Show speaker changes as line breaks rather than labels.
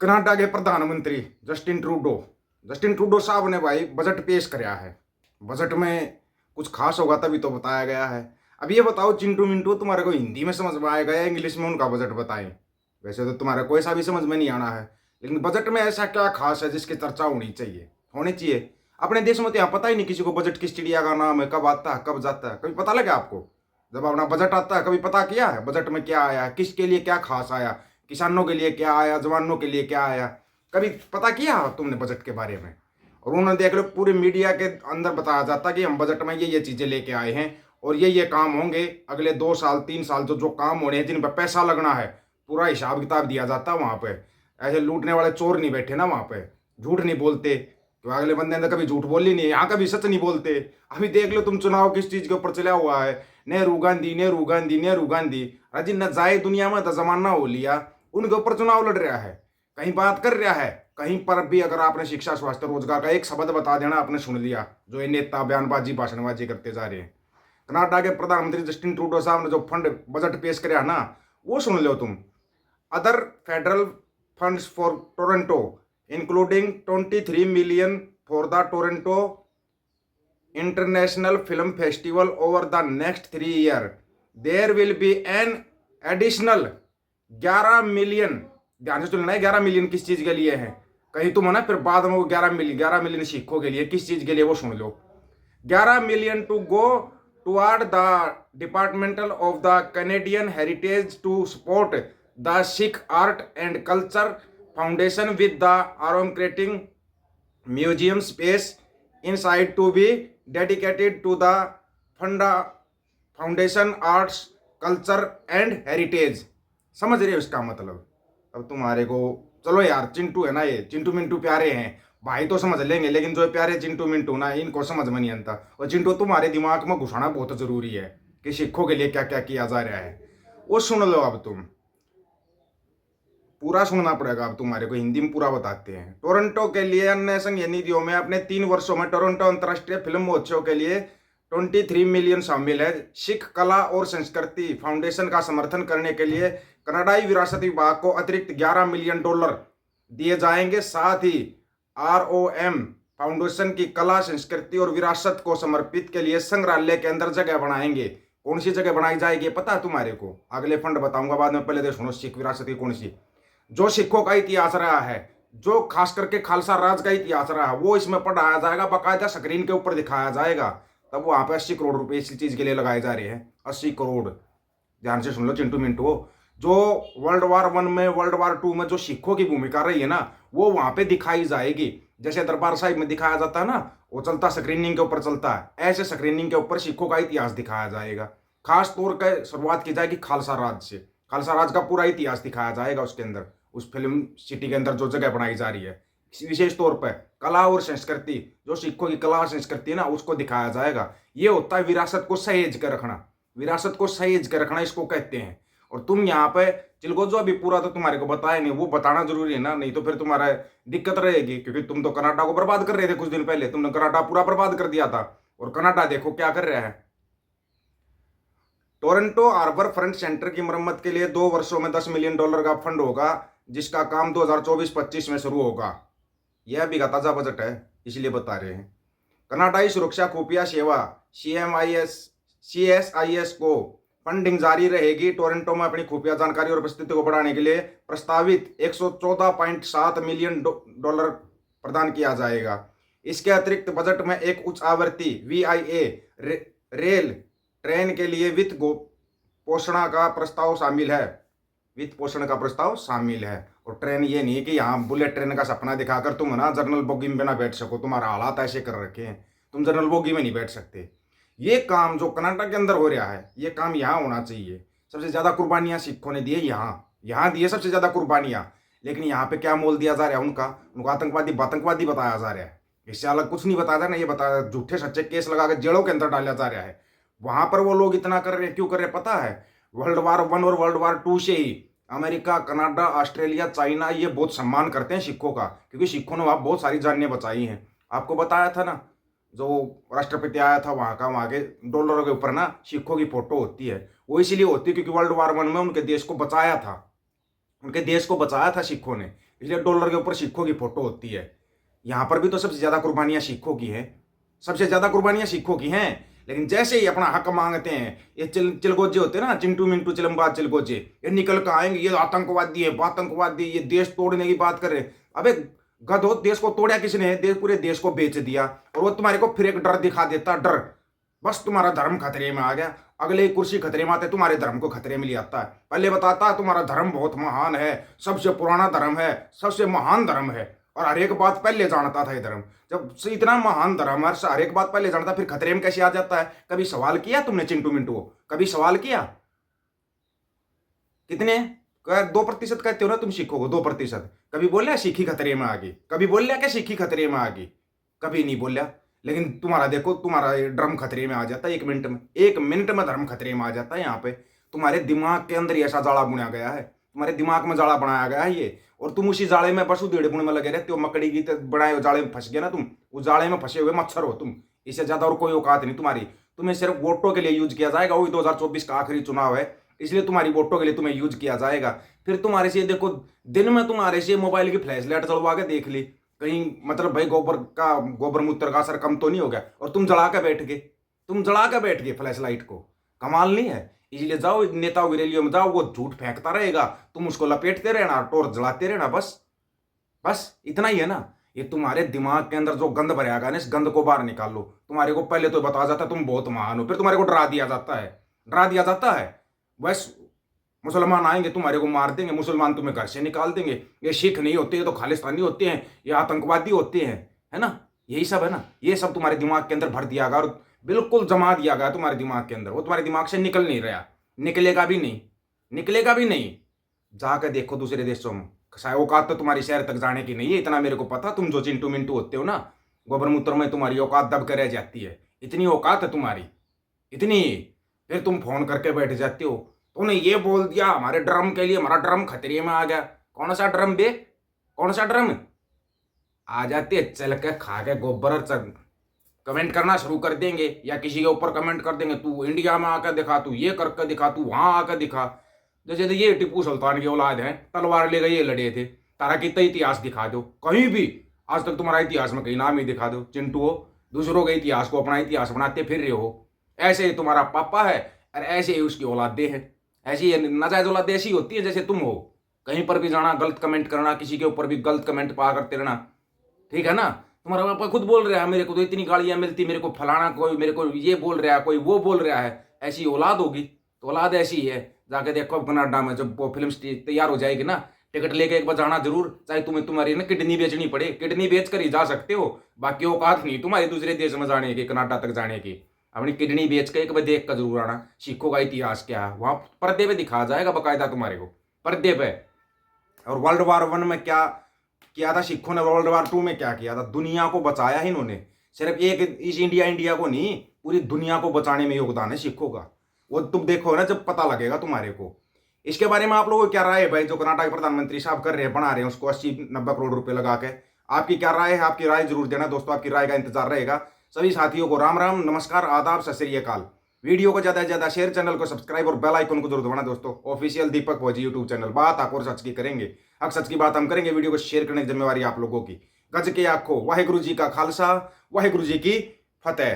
Canada के प्रधानमंत्री Justin Trudeau साहब ने भाई बजट पेश कराया है। बजट में कुछ खास होगा तभी तो बताया गया है। अब ये बताओ चिंटू मिंटू, तुम्हारे को हिंदी में समझ में आएगा या इंग्लिश में उनका बजट बताएं? वैसे तो तुम्हारे कोई सा भी समझ में नहीं आना है, लेकिन बजट में ऐसा क्या खास है जिसकी चर्चा होनी चाहिए। अपने देश में तो यहाँ पता ही नहीं किसी को बजट किस चिड़िया का नाम है, कब आता है कब जाता है, कभी पता लगा आपको? जब अपना बजट आता है कभी पता किया है बजट में क्या आया, किसके लिए क्या खास आया, किसानों के लिए क्या आया, जवानों के लिए क्या आया? कभी पता किया तुमने बजट के बारे में? और उन्होंने देख लो पूरे मीडिया के अंदर बताया जाता कि हम बजट में ये चीजें लेके आए हैं और ये काम होंगे अगले 2 साल 3 साल, जो जो काम होने हैं जिन पर पैसा लगना है, पूरा हिसाब किताब दिया जाता है वहां पे। ऐसे लूटने वाले चोर नहीं बैठे ना वहां पे, झूठ नहीं बोलते। तो अगले बंदे ने कभी झूठ बोली नहीं, यहाँ कभी सच नहीं बोलते। अभी देख लो तुम, चुनाव किस चीज के ऊपर चला हुआ है, नेहरू गांधी नेहरू गांधी नेहरू गांधी। अजी न जाए दुनिया में तो जमाना हो लिया, उनके ऊपर चुनाव लड़ रहा है, कहीं बात कर रहा है। कहीं पर भी अगर आपने शिक्षा स्वास्थ्य रोजगार का एक शब्द बता देना आपने सुन लिया, जो ये नेता बयानबाजी भाषणबाजी करते जा रहे हैं। कनाडा के प्रधानमंत्री जस्टिन ट्रूडो साहब ने जो फंड बजट पेश कराया ना, वो सुन लो तुम। Other federal funds for Toronto including 23 million for the Toronto international film festival over the next 3 year. There will be an additional 11 million. ध्यान से सुनना है, 11 मिलियन किस चीज के लिए है? कहीं तुम है ना फिर बाद में वो 11 मिलियन सिखों के लिए किस चीज के लिए, वो सुन लो। 11 million to go toward the departmental of the Canadian heritage to support the Sikh art and culture foundation with the a room museum space inside to be dedicated to the foundation arts culture and heritage. समझ रहे हो इसका मतलब? अब तुम्हारे को चलो यार, चिंटू है ना, ये चिंटू मिंटू प्यारे हैं भाई तो समझ लेंगे, लेकिन जो प्यारे चिंटू मिंटू ना, इनको समझ में नहीं आता। और चिंटू तुम्हारे दिमाग में घुसाना बहुत जरूरी है कि सिखों के लिए क्या क्या किया जा रहा है, वो सुन लो। अब तुम पूरा सुनना पड़ेगा, अब तुम्हारे को हिंदी में पूरा बताते हैं। टोरंटो के लिए अन्य संघीय निधियों में अपने 3 वर्षों में टोरंटो अंतर्राष्ट्रीय फिल्म महोत्सव के लिए 23 मिलियन शामिल है। सिख कला और संस्कृति फाउंडेशन का समर्थन करने के लिए कनाडाई विरासत विभाग को अतिरिक्त $11 मिलियन दिए जाएंगे। साथ ही ROM फाउंडेशन की कला संस्कृति और विरासत को समर्पित के लिए संग्रहालय के अंदर जगह बनाएंगे। कौन सी जगह बनाई जाएगी पता है तुम्हारे को? अगले फंड बताऊंगा बाद में, पहले तो सुनो सिख विरासत की कौन सी। जो सिखों का इतिहास रहा है, जो खास करके खालसा राज का इतिहास रहा है, वो इसमें पढ़ाया जाएगा, बाकायदा स्क्रीन के ऊपर दिखाया जाएगा। तब वहां पे 80 करोड़ रुपए इसी चीज के लिए लगाए जा रहे हैं, 80 करोड़। ध्यान से सुन लो चिंटू मिंटू, जो वर्ल्ड वार 1 में वर्ल्ड वार 2 में जो सिखों की भूमिका रही है ना, वो वहां पे दिखाई जाएगी। जैसे दरबार साहिब में दिखाया जाता है ना, वो चलता स्क्रीनिंग के ऊपर चलता है, ऐसे स्क्रीनिंग के ऊपर सिखों का इतिहास दिखाया जाएगा। खास तौर पर शुरुआत की जाएगी खालसा राज से, खालसा राज का पूरा इतिहास दिखाया जाएगा उसके अंदर, उस फिल्म सिटी के अंदर जो जगह बनाई जा रही है। विशेष तौर पर कला और संस्कृति, जो सिखों की कला और संस्कृति है ना, उसको दिखाया जाएगा। ये होता है विरासत को सहेज कर रखना, विरासत को सहेज कर रखना इसको कहते हैं। और तुम यहाँ पे चिलगो जो अभी पूरा तो तुम्हारे को बताया नहीं, वो बताना जरूरी है ना, नहीं तो फिर तुम्हारा दिक्कत रहेगी। क्योंकि तुम तो कनाडा को बर्बाद कर रहे थे कुछ दिन पहले, तुमने कनाडा पूरा बर्बाद कर दिया था, और कनाडा देखो क्या कर रहा है। टोरंटो हार्बर फ्रंट सेंटर की मरम्मत के लिए 2 वर्षों में $10 मिलियन का फंड होगा, जिसका काम 2024-25 में शुरू होगा। यह भी का ताजा बजट है, इसलिए बता रहे हैं। कनाडाई सुरक्षा खुफिया सेवा CSIS को फंडिंग जारी रहेगी। टोरंटो में अपनी खुफिया जानकारी और उपस्थिति को बढ़ाने के लिए प्रस्तावित $114.7 मिलियन प्रदान किया जाएगा। इसके अतिरिक्त बजट में एक उच्च आवृत्ति VIA रेल ट्रेन के लिए वित्त पोषण का प्रस्ताव शामिल है। वित्त पोषण का प्रस्ताव शामिल है। और ट्रेन ये नहीं कि यहाँ बुलेट ट्रेन का सपना दिखाकर तुम ना जनरल बोगी में ना बैठ सको, तुम्हारा हालात ऐसे कर रखे हैं, तुम जनरल बोगी में नहीं बैठ सकते। ये काम जो कनाडा के अंदर हो रहा है, ये काम यहाँ होना चाहिए। सबसे ज्यादा कुर्बानियां सिखों ने दी है, यहाँ दी है सबसे ज्यादा कुर्बानियां। लेकिन यहाँ पे क्या मोल दिया जा रहा है उनको आतंकवादी बताया जा रहा है। इससे अलग कुछ नहीं बताया जा रहा, ये बताया झूठे सच्चे केस लगा के जेलों के अंदर डाला जा रहा है। वहां पर वो लोग इतना कर रहे हैं, क्यों कर रहे पता है? वर्ल्ड वार 1 और वर्ल्ड वार 2 से ही अमेरिका, कनाडा, ऑस्ट्रेलिया, चाइना ये बहुत सम्मान करते हैं सिखों का, क्योंकि सिखों ने वहां बहुत सारी जानें बचाई हैं। आपको बताया था ना, जो राष्ट्रपति आया था वहां के डॉलरों के ऊपर ना सिखों की फोटो होती है। वो इसीलिए होती है क्योंकि वर्ल्ड वार 1 में उनके देश को बचाया था, उनके देश को बचाया था सिखों ने, इसलिए डॉलर के ऊपर सिखों की फोटो होती है। यहाँ पर भी तो सबसे ज्यादा कुर्बानियां सिखों की हैं, सबसे ज्यादा कुर्बानियां सिखों की हैं। लेकिन जैसे ही अपना हक मांगते हैं, ये चिलगोजे होते हैं ना, चिंटू मिंटू चिलमबाज चिलगोजे, ये निकल कर आएंगे, ये आतंकवादी है, आतंकवादी, ये देश तोड़ने की बात कर रहे हैं। अबे गधो, देश को तोड़ा किसने है? पूरे देश को बेच दिया। और वो तुम्हारे को फिर एक डर दिखा देता, डर, बस तुम्हारा धर्म खतरे में आ गया, अगले कुर्सी खतरे में आते तुम्हारे धर्म को खतरे में ले आता है। पहले बताता है तुम्हारा धर्म बहुत महान है, सबसे पुराना धर्म है, सबसे महान धर्म है, और हर एक बात पहले जानता था ये धर्म। जब से इतना महान धर्म है, हर एक बात पहले जानता, फिर खतरे में कैसे आ जाता है? कभी सवाल किया तुमने चिंटू मिंटू को? कभी सवाल किया? कितने 2% कहते हो ना तुम सिखों को, 2%। कभी बोलिया सिखी खतरे में आ गई? कभी बोलिया क्या सिखी खतरे में आ गई? कभी नहीं बोलिया। लेकिन तुम्हारा देखो, तुम्हारा ड्रम खतरे में आ जाता है 1 मिनट में, 1 मिनट में धर्म खतरे में आ जाता है। यहाँ पे तुम्हारे दिमाग के अंदर ऐसा जाड़ा बुना गया है, तुम्हारे दिमाग में जाड़ा बनाया गया है ये, और तुम उसी जाड़े में बस उधेड़ बुने में लगे रहते हो। मकड़ी की बनाए जाड़े में फंस गए ना तुम, उस जाड़े में फंसे हुए मच्छर हो तुम। इससे ज्यादा और कोई औकात नहीं तुम्हारी। तुम्हें सिर्फ वोटों के लिए यूज किया जाएगा, वही 2024 का आखिरी चुनाव है, इसलिए तुम्हारी वोटों के लिए तुम्हें यूज किया जाएगा। फिर तुम्हारे से देखो, दिन में तुम्हारे से मोबाइल की फ्लैश लाइट चलवा के देख ली कहीं, मतलब भाई गोबर मूत्र का असर कम तो नहीं हो गया, और तुम जला के बैठ गए, तुम जला के बैठ गए फ्लैश लाइट को। कमाल नहीं है? इसलिए जाओ नेताओं की रैलियों में जाओ, वो झूठ फेंकता रहेगा, तुम उसको लपेटते रहना, टोर्च जलाते रहना, बस बस इतना ही है ना। ये तुम्हारे दिमाग के अंदर जो गंद भरा गया ना, इस गंद को बाहर निकाल लो। तुम्हारे को पहले तो बताया जाता तुम बहुत महान हो, फिर तुम्हारे को डरा दिया जाता है, डरा दिया जाता है। बस मुसलमान आएंगे तुम्हारे को मार देंगे, मुसलमान तुम्हें घर से निकाल देंगे, ये सिख नहीं होते, ये तो खालिस्तानी होते हैं, ये आतंकवादी होते हैं, है ना? यही सब है ना, ये सब तुम्हारे दिमाग के अंदर भर दिया गया और बिल्कुल जमा दिया गया तुम्हारे दिमाग के अंदर। वो तुम्हारे दिमाग से निकल नहीं रहा, निकलेगा भी नहीं, निकलेगा भी नहीं। जाकर देखो दूसरे देशों में, औकात तो तुम्हारी शहर तक जाने की नहीं है, इतना मेरे को पता। तुम जो चिंटू मिंटू होते हो ना, गोबर मूत्र में तुम्हारी औकात दब कर रह जाती है, इतनी औकात है तुम्हारी, इतनी। फिर तुम फोन करके बैठ जाते हो, तूने ये बोल दिया हमारे ड्रम के लिए, हमारा ड्रम खतरे में आ गया। कौन सा ड्रम बे? कौन सा ड्रम? आ जाते चल के खा के गोबर और कमेंट करना शुरू कर देंगे, या किसी के ऊपर कमेंट कर देंगे, तू इंडिया में आकर दिखा, तू ये करके दिखा, तू वहां आकर दिखा। जैसे तो ये टीपू सुल्तान की औलाद है, तलवार ले गए ये लड़े थे, तारा कितना इतिहास दिखा दो कहीं भी, आज तक तुम्हारा इतिहास में कहीं नाम ही दिखा दो। चिंटू हो, दूसरों के इतिहास को अपना इतिहास बनाते फिर रहे हो। ऐसे ही तुम्हारा पापा है और ऐसे ही उसकी औलादे है, ऐसी नाजायज औलाद ऐसी होती है जैसे तुम हो। कहीं पर भी जाना, गलत कमेंट करना, किसी के ऊपर भी गलत कमेंट पा करते रहना, ठीक है ना? तुम्हारा पापा खुद बोल रहा है मेरे को तो इतनी गालियां मिलती, मेरे को फलाना, कोई मेरे को ये बोल रहा है, कोई वो बोल रहा है। ऐसी औलाद होगी तो औलाद ऐसी ही है। जाके देखो कनाडा में जब वो फिल्म तैयार हो जाएगी ना, टिकट लेके एक बार जाना जरूर, चाहे तुम्हारी ना किडनी बेचनी पड़े, किडनी बेच कर ही जा सकते हो। बाकी औकात नहीं तुम्हारी दूसरे देश में जाने की, कनाडा तक जाने की। अपनी किडनी बेच के एक बार देख कर जरूर आना, सिखों का इतिहास क्या है, वहां पर्दे पे दिखाया जाएगा बाकायदा तुम्हारे को, पर्दे पे। और वर्ल्ड वार 1 में क्या किया था सिखों ने, वर्ल्ड वार 2 में क्या किया था? दुनिया को बचाया ही इन्होंने। सिर्फ एक इस इंडिया को नहीं, पूरी दुनिया को बचाने में योगदान है सिखों का। वो तुम देखो ना, जब पता लगेगा तुम्हारे को। इसके बारे में आप लोगों को क्या राय है भाई? जो कर्नाटक प्रधानमंत्री साहब कर रहे हैं, बना रहे हैं उसको 80-90 करोड़ रुपए लगा के, आपकी क्या राय है? आपकी राय जरूर देना दोस्तों, आपकी राय का इंतजार रहेगा। सभी साथियों को राम राम, नमस्कार, आदाब, सत श्री अकाल। वीडियो को ज्यादा से ज्यादा शेयर, चैनल को सब्सक्राइब और बेल आइकन को जरूर दबाना दोस्तों। ऑफिशियल दीपक फौजी यूट्यूब चैनल, बात आखोर सच की करेंगे, हक सच की बात हम करेंगे। वीडियो को शेयर करने की जिम्मेवारी आप लोगों की। गज के आखो, वाहिगुरु जी का खालसा, वाहिगुरु जी की फतेह।